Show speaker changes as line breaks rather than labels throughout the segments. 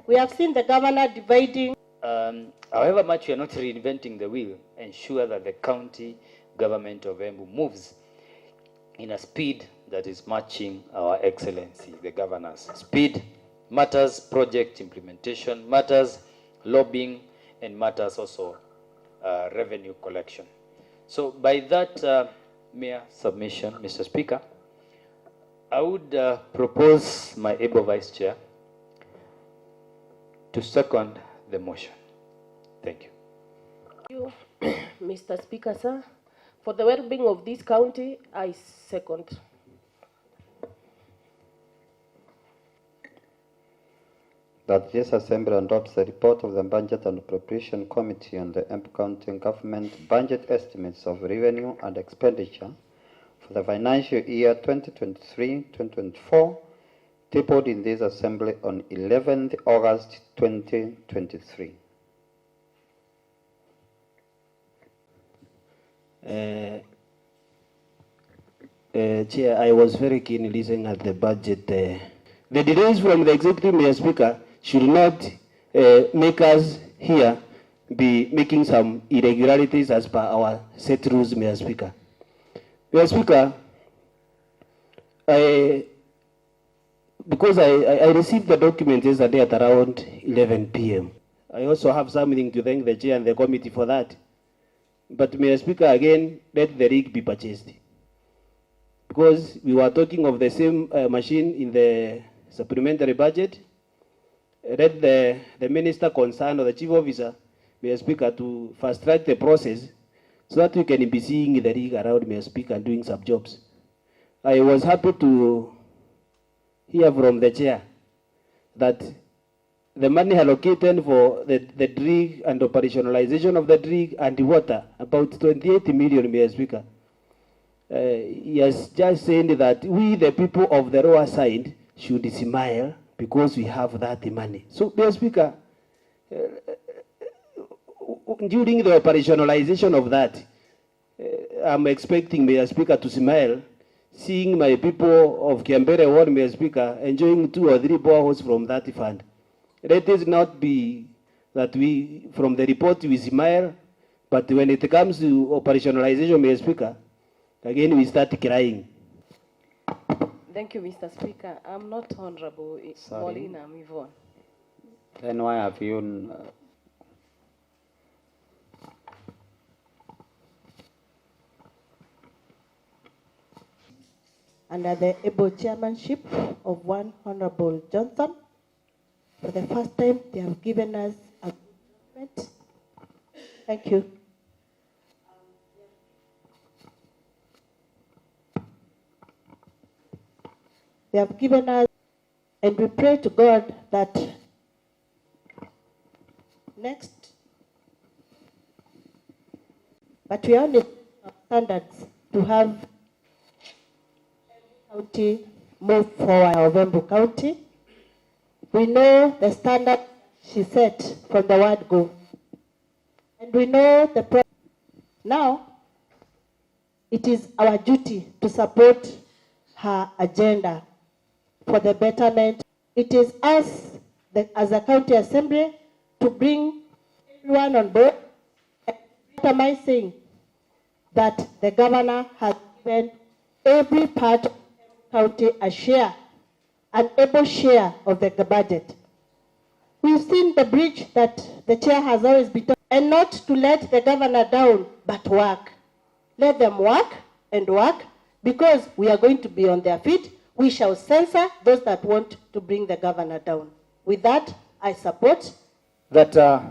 We have seen the governor dividing.
However much we are not reinventing the wheel, ensure that the county government of Embu moves in a speed that is matching our excellency, the governor's speed. Matters project implementation, matters lobbying, and matters also revenue collection. So by that mere submission, Mr. Speaker, I would propose my able Vice Chair to second the motion. Thank you.
Thank you, Mr. Speaker, sir. For the well-being of this county, I second.
That this Assembly adopts the report of the Budget and Appropriation Committee on the Embu County Government Budget Estimates of Revenue and Expenditure for the financial year 2023-2024, tabled in this Assembly on 11th August 2023.
Chair, I was very keen listening at the budget. The delays from the executive, Mr. Speaker, should not make us here be making some irregularities as per our set rules, Mr. Speaker. Mr. Speaker, because I received the document yesterday at around 11 p.m. I also have something to thank the chair and the committee for that. But Mr. Speaker, again, let the rig be purchased. Because we were talking of the same machine in the supplementary budget. Let the minister concerned or the chief officer, Mr. Speaker, to fast track the process so that we can be seeing the rig around, Mr. Speaker, and doing some jobs. I was happy to hear from the chair that the money allocated for the rig and operationalization of the rig and the water, about 28 million, Mr. Speaker. He has just said that we, the people of the lower side, should smile because we have that money. So, Mr. Speaker, during the operationalization of that, I'm expecting, Mr. Speaker, to smile, seeing my people of Kiambere Ward, Mr. Speaker, enjoying 2 or 3 boreholes from that fund. Let it not be that we, from the report, we smile, but when it comes to operationalization, Mr. Speaker, again we start crying.
Thank you, Mr. Speaker. I'm not Honorable Molina, I'm Yvonne.
Then why have you...
Under the able chairmanship of one Honorable Johnson, for the first time they have given us a document. Thank you. They have given us, and we pray to God that next, but we only standards to have county move forward of Embu County. We know the standard she set from the word go. And we know the problem. Now, it is our duty to support her agenda for the betterment. It is us, as a county assembly, to bring everyone on board, saying that the governor has given every part of the county a share, an able share of the budget. We've seen the bridge that the chair has always been talking, and not to let the governor down, but work. Let them work and work, because we are going to be on their feet. We shall censor those that want to bring the governor down. With that, I support.
That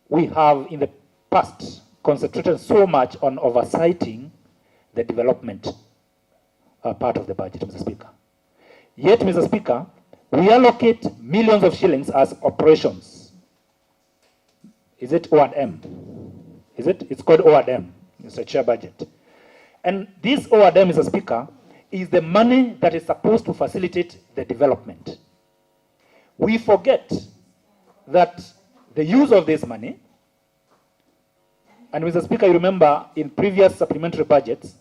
we have in the past concentrated so much on oversighting the development part of the budget, Mr. Speaker. Yet, Mr. Speaker, we allocate millions of shillings as operations. Is it O&M? Is it? It's called O&M, Mr. Chair Budget. And this O&M, Mr. Speaker, is the money that is supposed to facilitate the development. We forget that the use of this money, and Mr. Speaker, you remember in previous supplementary budgets,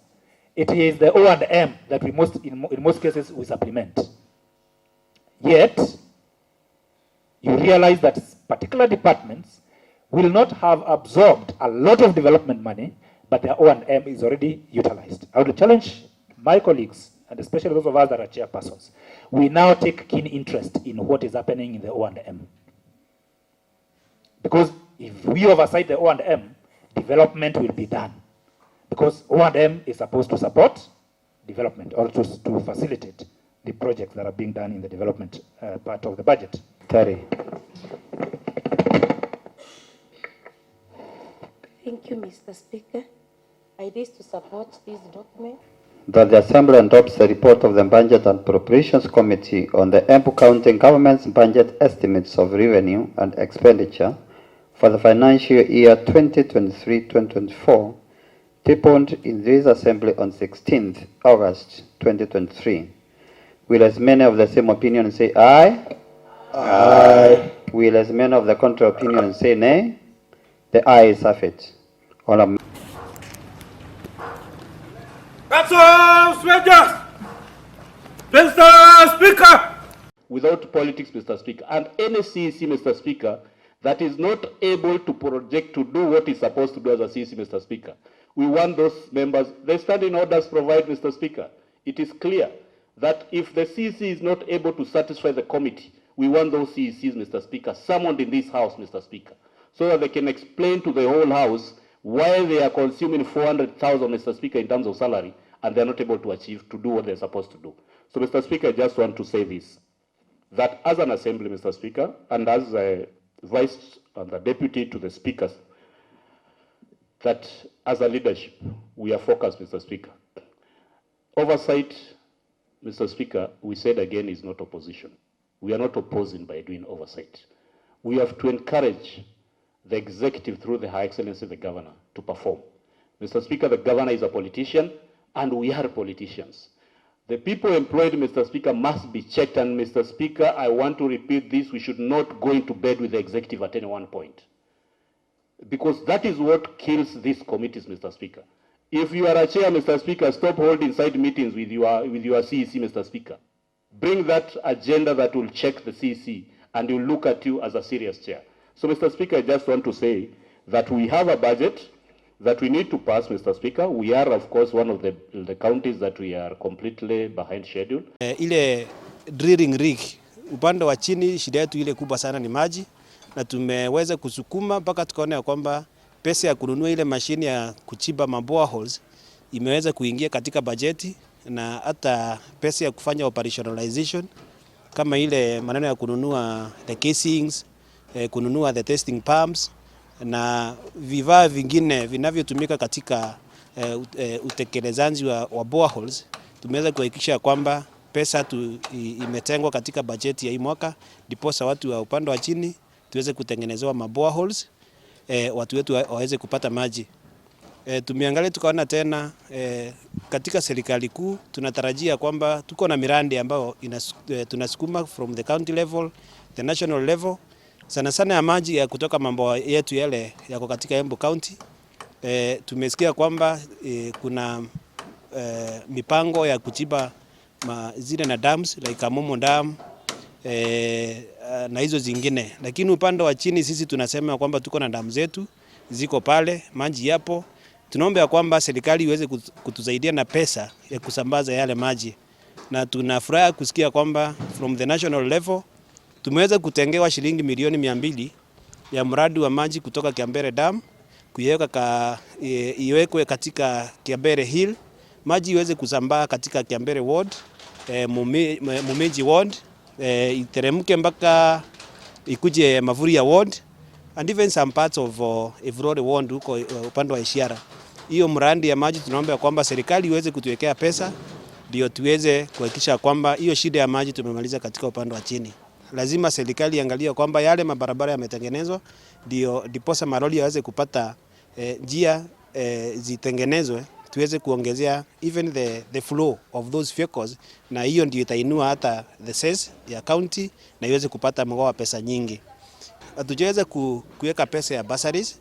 it is the O&M that we in most cases we supplement. Yet, you realize that particular departments will not have absorbed a lot of development money, but their O&M is already utilized. I would challenge my colleagues, and especially those of us that are chairpersons, we now take keen interest in what is happening in the O&M. Because if we oversight the O&M, development will be done. Because O&M is supposed to support development or to facilitate the projects that are being done in the development part of the budget.
Terry.
Thank you, Mr. Speaker. I rise to support this document.
That the Assembly adopts the report of the Budget and Appropriations Committee on the EMBU County Government's budget estimates of revenue and expenditure for the financial year 2023-2024, tabled in this Assembly on 16th August 2023. Will as many of the same opinion say aye? Aye. Will as many of the contrary opinion say nay? The ayes have it.
That's all, strangers! Mr. Speaker!
Without politics, Mr. Speaker, and any CEC, Mr. Speaker, that is not able to project to do what it's supposed to do as a CEC, Mr. Speaker. We want those members, the standing orders provide, Mr. Speaker. It is clear that if the CEC is not able to satisfy the committee, we want those CECs, Mr. Speaker, summoned in this House, Mr. Speaker, so that they can explain to the whole House why they are consuming 400,000, Mr. Speaker, in terms of salary, and they're not able to achieve, to do what they're supposed to do. So, Mr. Speaker, I just want to say this, that as an assembly, Mr. Speaker, and as a vice and the deputy to the speakers, that as a leadership, we are focused, Mr. Speaker. Oversight, Mr. Speaker, we said again, is not opposition. We are not opposing by doing oversight. We have to encourage the executive through the High Excellency, the governor, to perform. Mr. Speaker, the governor is a politician, and we are politicians. The people employed, Mr. Speaker, must be checked, and Mr. Speaker, I want to repeat this, we should not go into bed with the executive at any one point. Because that is what kills these committees, Mr. Speaker. If you are a chair, Mr. Speaker, stop holding side meetings with your CEC, Mr. Speaker. Bring that agenda that will check the CEC, and will look at you as a serious chair. So, Mr. Speaker, I just want to say that we have a budget that we need to pass, Mr. Speaker. We are, of course, one of the counties that we are completely behind schedule. Ile drilling rig, upande wa chini, shida yetu ile kubwa sana ni maji, na tumeweza kusukuma mpaka tukaona kwamba pesa ya kununua ile mashine ya kuchimba maboreholes imeweza kuingia katika bajeti, na hata pesa ya kufanya operationalization kama ile maneno ya kununua the casings, kununua the testing pumps na vifaa vingine vinavyotumika katika utekelezaji wa boreholes, tumeweza kuhakikisha kwamba pesa imetengwa katika bajeti ya hii mwaka, ndiposa watu wa upande wa chini tuweze kutengenezewa maboreholes, watu wetu waweze kupata maji. Tumeangalia tukaona tena katika serikali kuu tunatarajia kwamba tuko na miradi ambayo tunasukuma from the county level, the national level, sana sana ya maji ya kutoka mambo yetu yale yako katika Embu County. Tumesikia kwamba kuna mipango ya kuchimba zile na dams like Amomo Dam na hizo zingine, lakini upande wa chini sisi tunasema kwamba tuko na damu zetu ziko pale, maji yapo. Tunaomba kwamba serikali iweze kutusaidia na pesa ya kusambaza yale maji, na tunafurahi kusikia kwamba from the national level tumeweza kutengewa shilingi milioni 200 ya mradi wa maji kutoka Kiambere Dam iwekwe katika Kiambere Hill, maji iweze kusambaa katika Kiambere Ward, Mumeji Ward, iteremke mpaka ikuje Mavuria Ward, and even some parts of Evrore Ward huko upande wa Ishiara. Hiyo mradi ya maji tunaomba kwamba serikali iweze kutuwekea pesa ndio tuweze kuhakikisha kwamba hiyo shida ya maji tumemaliza katika upande wa chini. Lazima serikali iangalie kwamba yale mabarabara yametengenezwa ndio diposa maroli yaweze kupata njia zitengenezwe, tuweze kuongezea even the flow of those vehicles, na hiyo ndio itainua hata the cess ya county na iweze kupata mgao pesa nyingi. Hatujaweza kuweka pesa ya bursaries,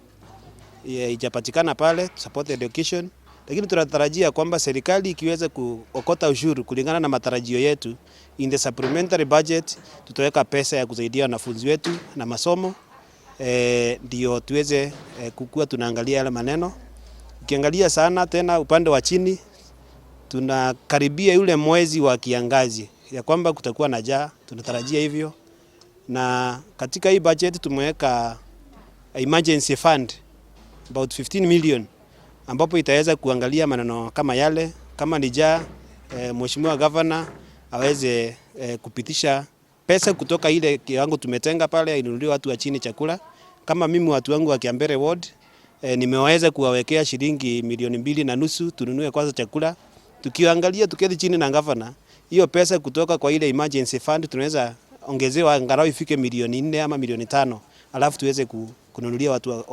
ijapatikana pale support education, lakini tunatarajia kwamba serikali ikiweza kuokota ushuru kulingana na matarajio yetu, in the supplementary budget tutaweka pesa ya kusaidia wanafunzi wetu na masomo, ndio tuweze kukua tunaangalia yale maneno. Ukiangalia sana tena upande wa chini, tunakaribia yule mwezi wa kiangazi ya kwamba kutakuwa na njaa, tunatarajia hivyo. Na katika hii budget tumeweka emergency fund about 15 million ambapo itaweza kuangalia maneno kama yale, kama ni njaa, mheshimiwa governor aweze kupitisha pesa kutoka ile kiwango tumetenga pale inunuliwe watu wa chini chakula. Kama mimi watu wangu wa Kiambere ward nimeweza kuwawekea shilingi 2.5 million tununue kwanza chakula. Tukiangalia tuketi chini na governor, hiyo pesa kutoka kwa ile emergency fund tunaweza ongezewa angalau ifike 4 million ama 5 million, alafu tuweze kununulia watu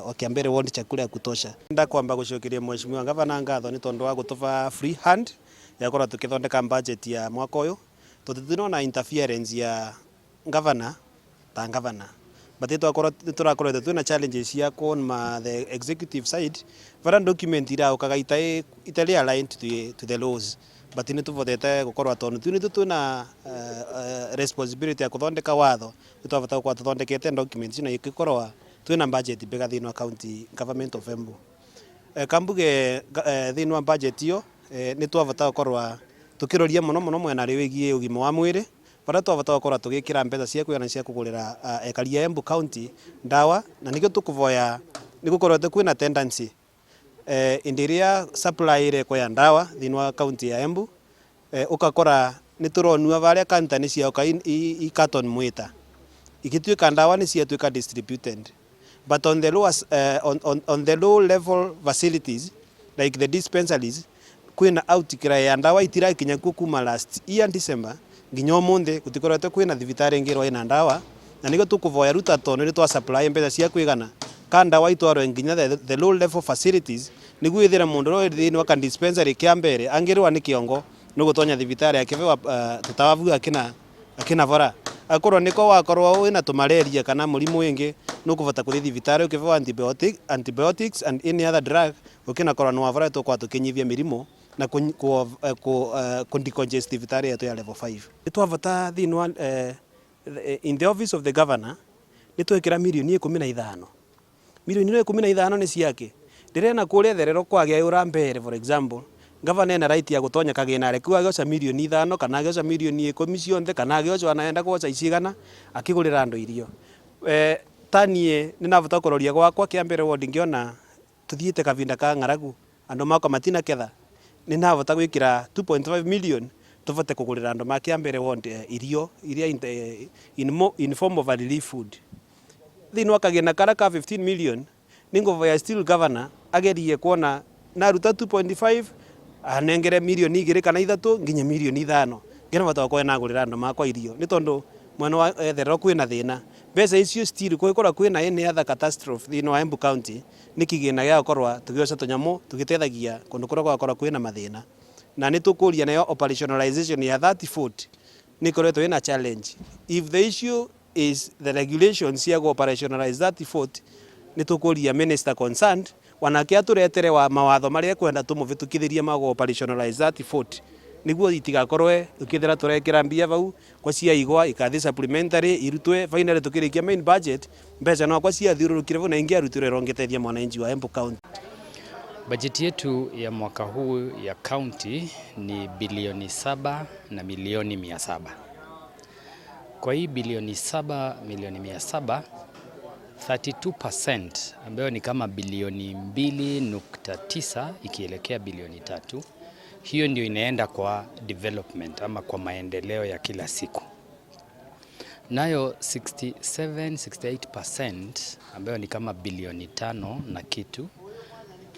wa Kiambere ward chakula ya kutosha. Nda kwamba gushokeria mheshimiwa governor ngatho ni tondu wa gutuva free hand ya kora tukithondeka budget ya mwaka uyu. Tutinona interference ya governor ta governor, but turakorete twina challenges ya ma the executive side vara document ira ukaga itali aligned to the laws, but ni tuvotete gukorwa tondu tuna responsibility ya kuthondeka watho. Tutavata kwa tuthondekete documents na ikikorwa twina budget bega thini wa county government of Embu. Kambuge thini wa budget yo ni twavata gukorwa tukiroria muno mwena riwigie ugima wa mwiri, para twavata gukorwa tugikira mbeca cia kuyana cia kugurira ekaria Embu county ndawa, na nikio tukuvoya nigukorwa kwina tendency indiria supply ire kwa ndawa thini wa county ya Embu, ukakora ni turonua varia kantani cia i carton mwita ikituika ndawa ni cia tuika distributed, but on the lowest on the low level facilities like the dispensaries kwina outikira ya ndawa itira kinya kuma last year December nginya umuthi gutikorete kwina thibitari ngirwa ina ndawa, na nigo tukuvoya RUTO ni twa supply mbeca cia kwigana ka ndawa itwaro nginya the low level facilities niguo ithira mundu ro thini wa dispensary kia mbere angirwa ni kiongo nugutonya thibitari akivewa tutawavu akina vora akorwo niko wakorwo wina tumaleria kana murimu wingi nukuvata kuthi thibitari ukivewa antibiotics and any other drug ukina korwo no avara to kwa tukinyivia mirimo na decongest thibitari yetu ya level 5. Twavata thini wa in the office of the governor nitwekira milioni 15. Milioni 15 ni ciake ndirena kuria therero kwagia ura mbere. For example, governor ena right ya gutonya kagina areku agioca milioni 5 kana agioca milioni 10 cionthe kana agioca anaenda kuoca icigana akigurira andu irio. Tanie ninavota kuroria gwakwa Kiambere ward ngiona tuthiite kavinda ka ngaragu andu makwa matina ketha ninavota gwikira 2.5 million tuvote kugurira andu ma Kiambere ward irio iria in form of a relief food. Thini wakagina kara ka 15 million ningovoya still governor agerie kuona naruta 2.5 anengere milioni 2 kana 3 nginya milioni 5 ngena vata kwa na gurira andu makwa irio ni tondu mwana wa etherero kwina thina mbeca icio still kwikora kwina any other catastrophe thini wa Embu county nikigina gia korwa tugioca tunyamu tugitethagia kundu kura gwakora kwina mathina, na ni tukuria nayo operationalization ya that food ni koretwo ina challenge. If the issue is the regulations ya operationalize that food, ni tukuria minister concerned wanake aturetere wa mawatho maria kwenda tumuvitukithirie ma operationalize that food niguo itigakorwe tukithira turekira mbia vau kwa cia igwa ikathi supplementary irutwe finally tukirikia main budget mbeca no kwa cia thiururukire vo na ingia rutire rongetethia mwananchi wa Embu county.
Bajeti yetu ya mwaka huu ya county ni bilioni 7 na milioni 700. Kwa hii bilioni 7 milioni 700, 32% ambayo ni kama bilioni 2.9 ikielekea bilioni 3, hiyo ndio inaenda kwa development ama kwa maendeleo ya kila siku. Nayo 68% ambayo ni kama bilioni 5 na kitu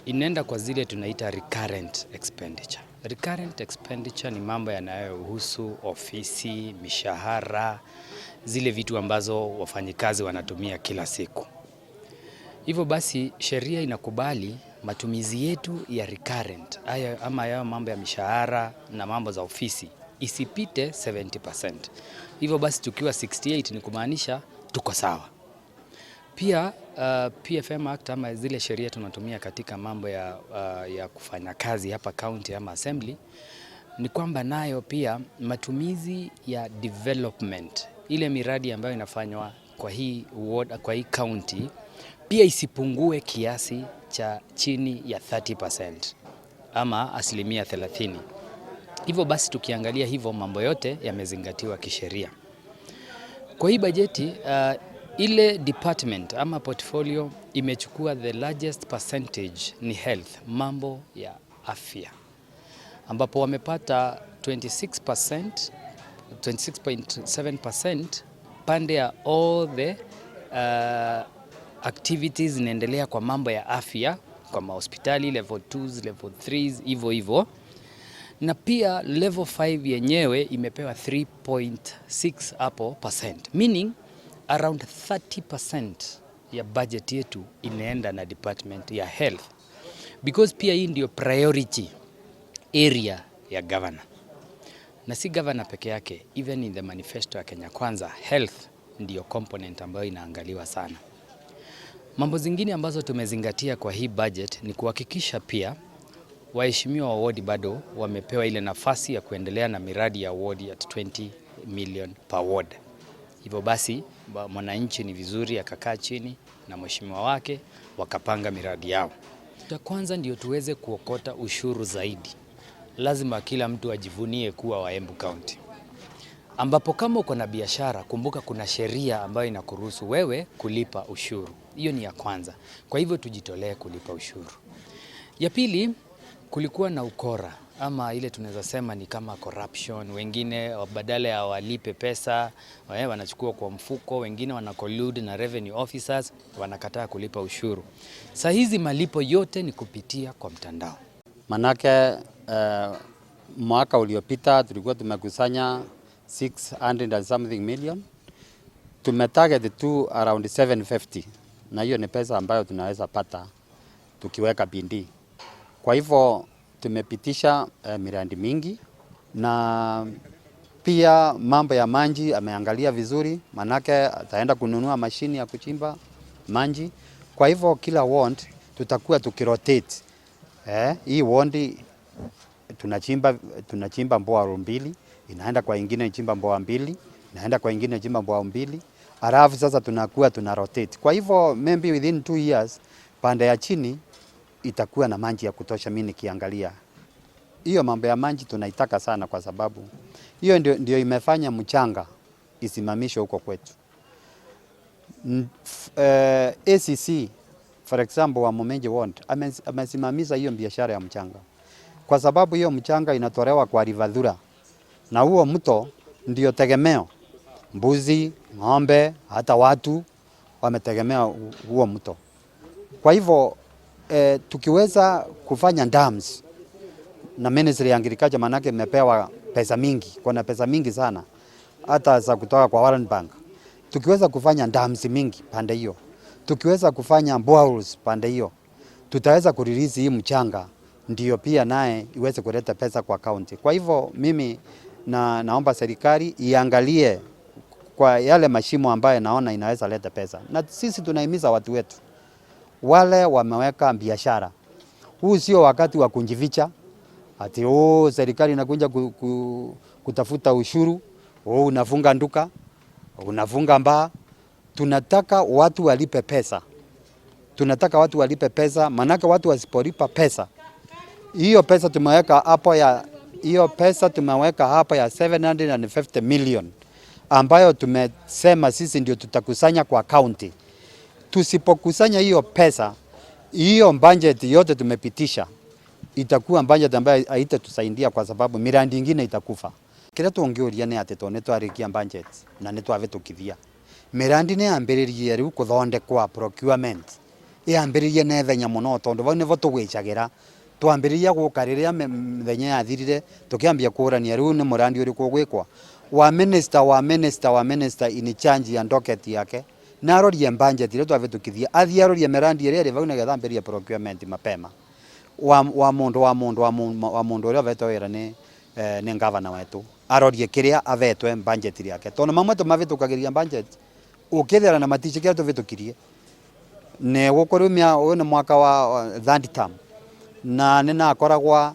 inaenda kwa zile tunaita recurrent expenditure. Recurrent expenditure ni mambo yanayohusu ofisi, mishahara, zile vitu ambazo wafanyikazi wanatumia kila siku. Hivyo basi sheria inakubali matumizi yetu ya recurrent ama ya mambo ya mishahara na mambo za ofisi isipite 70%. Hivyo basi tukiwa 68 ni kumaanisha tuko sawa. Pia PFM Act ama zile sheria tunatumia katika mambo ya kufanya kazi hapa county ama assembly, ni kwamba nayo pia matumizi ya development, ile miradi ambayo inafanywa kwa hii ward, kwa hii county, pia isipungue kiasi cha chini ya 30% ama 30%. Hivyo basi tukiangalia hivyo, mambo yote yamezingatiwa kisheria. Kwa hii bajeti ile department ama portfolio imechukua the largest percentage ni health, mambo ya afya, ambapo wamepata 26.7% pande ya all the activities zinaendelea kwa mambo ya afya, kwa mahospitali level 2s, level 3s, hivyo. Na pia level 5 yenyewe imepewa 3.6 hapo %, meaning around 30% ya budget yetu inaenda na department ya health, because pia hii ndio priority area ya governor. Na si governor peke yake, even in the manifesto ya Kenya Kwanza, health ndio component ambayo inaangaliwa sana. Mambo zingine ambazo tumezingatia kwa hii budget ni kuhakikisha pia waheshimiwa wa ward bado wamepewa ile nafasi ya kuendelea na miradi ya ward ya 20 million per ward. Hivyo basi mwananchi ni vizuri akakaa chini na mheshimiwa wake wakapanga miradi yao. Cha kwanza ndio tuweze kuokota ushuru zaidi. Lazima kila mtu ajivunie kuwa wa Embu County. Ambapo kama uko na biashara, kumbuka kuna sheria ambayo inakuruhusu wewe kulipa ushuru. Hiyo ni ya kwanza. Kwa hivyo tujitolee kulipa ushuru. Ya pili, kulikuwa na ukora ama ile tunaweza sema ni kama corruption. Wengine badala ya walipe pesa wanachukua kwa mfuko, wengine wanacollude na revenue officers, wanakataa kulipa ushuru. Saa hizi malipo yote ni kupitia kwa mtandao.
Manake mwaka uliopita tulikuwa tumekusanya 600 and something million. Tumetarget tu around 750. Na hiyo ni pesa ambayo tunaweza pata tukiweka bidii. Kwa hivyo tumepitisha miradi mingi, na pia mambo ya maji ameangalia vizuri, manake ataenda kununua mashini ya kuchimba maji. Kwa hivyo kila ward tutakuwa tukirotate. Hii ward tunachimba mboa 2, inaenda kwa ingine chimba mboa 2, inaenda kwa ingine chimba mboa 2. Alafu sasa tunakuwa tunarotate. Kwa hivyo maybe within 2 years pande ya chini itakuwa na maji ya kutosha. Mimi nikiangalia hiyo mambo ya maji tunaitaka sana, kwa sababu hiyo ndio imefanya mchanga isimamishwe huko kwetu. ACC for example wa Mutembei ward amesimamisha hiyo biashara ya mchanga, kwa sababu hiyo mchanga inatolewa kwa River, na huo mto ndio tegemeo. Mbuzi, ng'ombe, hata watu wametegemea huo mto. Kwa hivyo tukiweza kufanya dams na Ministry ya Agriculture, manake imepewa pesa mingi, kuna pesa mingi sana hata za kutoka kwa World Bank. Tukiweza kufanya dams mingi pande hiyo, tukiweza kufanya boreholes pande hiyo, tutaweza kurelease hii mchanga, ndio pia naye iweze kuleta pesa kwa county. Kwa hivyo mimi naomba serikali iangalie kwa yale mashimo ambayo naona inaweza leta pesa, na sisi tunahimiza watu wetu wale wameweka biashara. Huu sio wakati wa kunjificha ati serikali inakuja kutafuta ushuru, unafunga nduka, unafunga mbaa. Tunataka watu walipe pesa. Tunataka watu walipe pesa, manake watu wasipolipa pesa, hiyo pesa tumeweka hapo ya 750 million ambayo tumesema sisi ndio tutakusanya kwa county. Tusipokusanya hiyo pesa, hiyo budget yote tumepitisha itakuwa budget ambayo haitatusaidia, kwa sababu miradi ingine itakufa. Kila tuongeuria ni ati tone twarikia budget na ni twavitukithia miradi ni ambiririe riu kuthondekwa procurement iambiririe na thenya muno, tondu vau nivo tugwicagira twambiriria gukariria thenya yathirire tukiambia kurania riu ni murandi uriku gwikwa wa minister in charge ya docket yake na arorie budget ile twavitukithia athii arorie miradi ire vau na gethambiria procurement mapema wa mundu uria vetwa wira ni ngavana wetu arorie kiria avetwe budget yake, tondu mamwe tumavitukagiria budget ukithera na matiche kiria tuvitukirie ne gukurumia uyu ni mwaka wa third term na nina akoragwa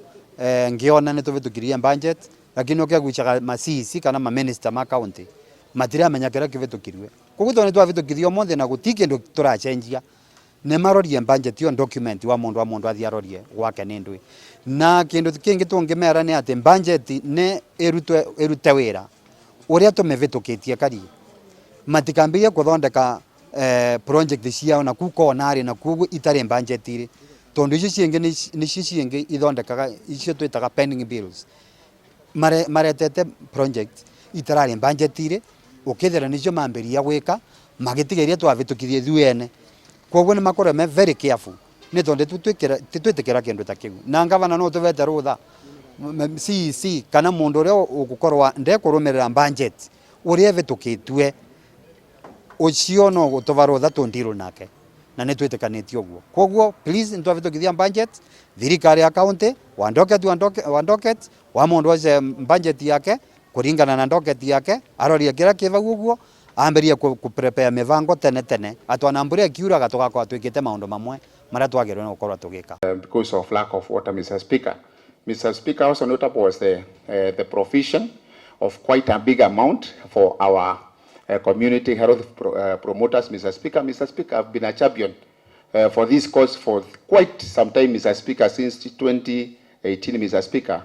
ngiona ni tuvitukirie budget lakini ukiaguchaga masisi kana ma minister ma county matira menya kira kivitukirwe kuguto ni twavitukithio mothe na gutiki ndu turachenjia ne marorie budget yo document wa mundu athiarorie gwake ni ndwi na kindu kingi tungimera ni ati budget ne erute wira uria tumevitukitie kari matikambia kuthondeka project ciao na kuko nari na kugu itari budget iri tondu icio cienge ni cienge ithondekaga icio twitaga pending bills maretete project itarari budget iri ukithera nicio mamberia gwika magitigeria twavitukithie thuene koguo ni makore me very careful ni tondu twitikira kindu ta kiu na ngavana no tuvete rutha CEC kana mundu uria ugukorwa ndekurumirira budget uria vitukitwe ucio no gutovarutha tundiru nake na ni twitikanitio guo koguo please ntwavitukithia budget thirikari ya county wa docket wa mundu wase budget yake kuringana na docket yake aroria kira kivagu guo amberia ku prepare mivango tene atwanambure kiura gatugakwa twikite maundu mamwe maria twagirwe no gukorwa tugika
because of lack of water. Mr. Speaker, also notable was the provision of quite a big amount for our community health promoters. Mr. Speaker, I've been a champion for this cause for quite some time, Mr. Speaker, since 2018, Mr. Speaker.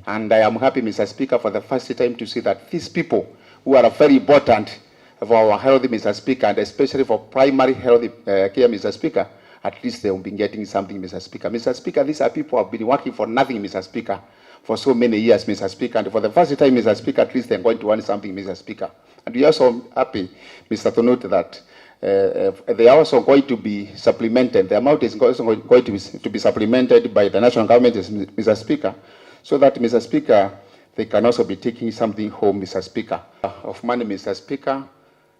And I am happy, Mr. Speaker, for the first time to see that these people who are very important for our health, Mr. Speaker, and especially for primary health care, Mr. Speaker, at least they will be getting something, Mr. Speaker. Mr. Speaker, these are people who have been working for nothing, Mr. Speaker, for so many years, Mr. Speaker. And for the first time, Mr. Speaker, at least they're going to want something, Mr. Speaker. And we are also happy, Mr. to note that they are also going to be supplemented. The amount is also going to be supplemented by the national government, Mr. Speaker, so that, Mr. Speaker, they can also be taking something home, Mr. Speaker. Of money, Mr. Speaker,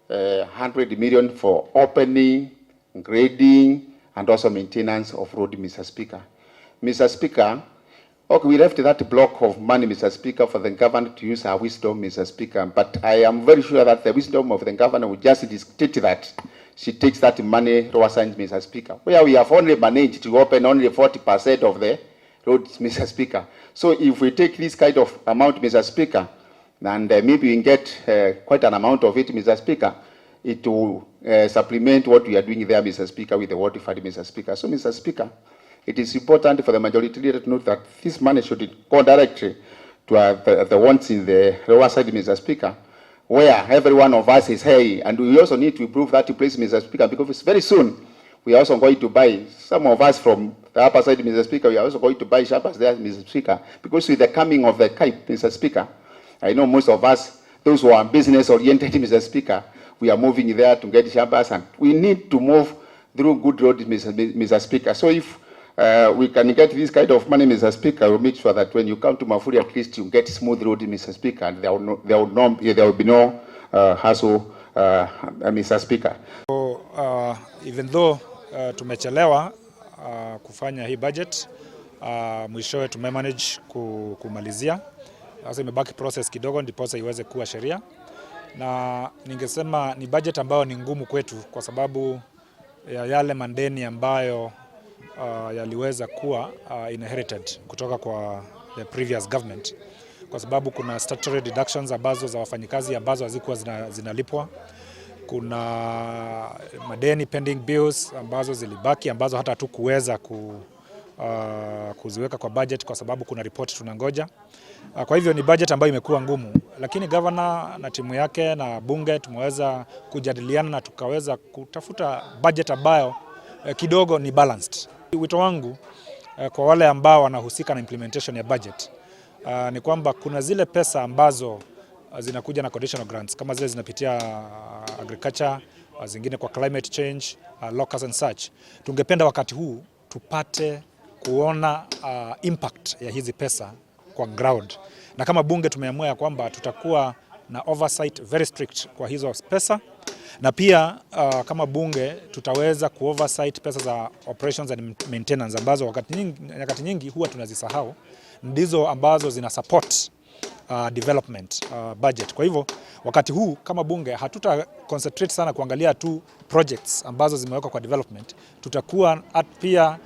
100 million for opening, grading, and also maintenance of road, Mr. Speaker. Mr. Speaker, okay, we left that block of money, Mr. Speaker, for the governor to use our wisdom, Mr. Speaker. But I am very sure that the wisdom of the governor will just dictate that she takes that money to assign, Mr. Speaker. Where we have only managed to open only 40% of the roads, Mr. Speaker. So if we take this kind of amount, Mr. Speaker, and maybe we can get quite an amount of it, Mr. Speaker, it will supplement what we are doing there, Mr. Speaker, with the water fund, Mr. Speaker. So, Mr. Speaker, it is important for the majority leader to note that this money should go directly to the ones in the lower side, Mr. Speaker, where every one of us is hey, and we also need to improve that place, Mr. Speaker, because very soon we are also going to buy, some of us from the upper side, Mr. Speaker, we are also going to buy shambas there, Mr. Speaker, because with the coming of the KITU, Mr. Speaker, I know most of us, those who are business-oriented, Mr. Speaker, we are moving there to get shambas, and we need to move through good roads, Mr. Speaker. So if we can get this kind of money, Mr. Speaker, we'll make sure that when you come to Mafuri, at least you get smooth road, Mr. Speaker, and there will be no hassle, Mr. Speaker.
So, even though tumechelewa kufanya hii budget, mwishowe tumemanage kumalizia. Sasa imebaki process kidogo ndiposa iweze kuwa sheria. Na ningesema ni budget ambayo ni ngumu kwetu kwa sababu ya yale mandeni ambayo yaliweza kuwa inherited kutoka kwa the previous government, kwa sababu kuna statutory deductions ambazo za wafanyikazi ambazo hazikuwa zinalipwa, kuna madeni pending bills ambazo zilibaki ambazo hata hatukuweza kuziweka kwa budget kwa sababu kuna report tunangoja. Kwa hivyo ni budget ambayo imekuwa ngumu, lakini governor na timu yake na bunge tumeweza kujadiliana na tukaweza kutafuta budget ambayo kidogo ni balanced. Wito wangu kwa wale ambao wanahusika na implementation ya budget ni kwamba kuna zile pesa ambazo zinakuja na conditional grants kama zile zinapitia agriculture, zingine kwa climate change, locals and such. Tungependa wakati huu tupate kuona impact ya hizi pesa kwa ground. Na kama bunge tumeamua ya kwamba tutakuwa na oversight very strict kwa hizo pesa, na pia kama bunge tutaweza kuoversight pesa za operations and maintenance ambazo wakati nyingi huwa tunazisahau, ndizo ambazo zina support development budget. Kwa hivyo
Wakati huu kama bunge hatuta concentrate sana kuangalia tu projects ambazo zimewekwa kwa development. Tutakuwa pia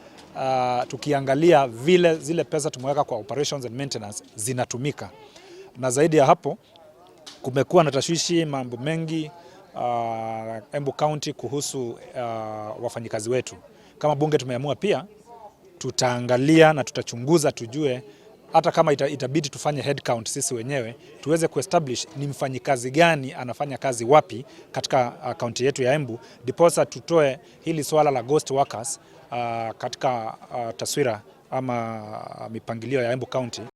tukiangalia vile zile pesa tumeweka kwa operations and maintenance zinatumika. Na zaidi ya hapo kumekuwa na tashwishi mambo mengi Embu County kuhusu wafanyikazi wetu. Kama bunge tumeamua pia tutaangalia na tutachunguza tujue hata kama itabidi tufanye head count sisi wenyewe tuweze kuestablish ni mfanyikazi gani anafanya kazi wapi katika county yetu ya Embu, diposa tutoe hili swala la ghost workers katika taswira ama mipangilio ya Embu County.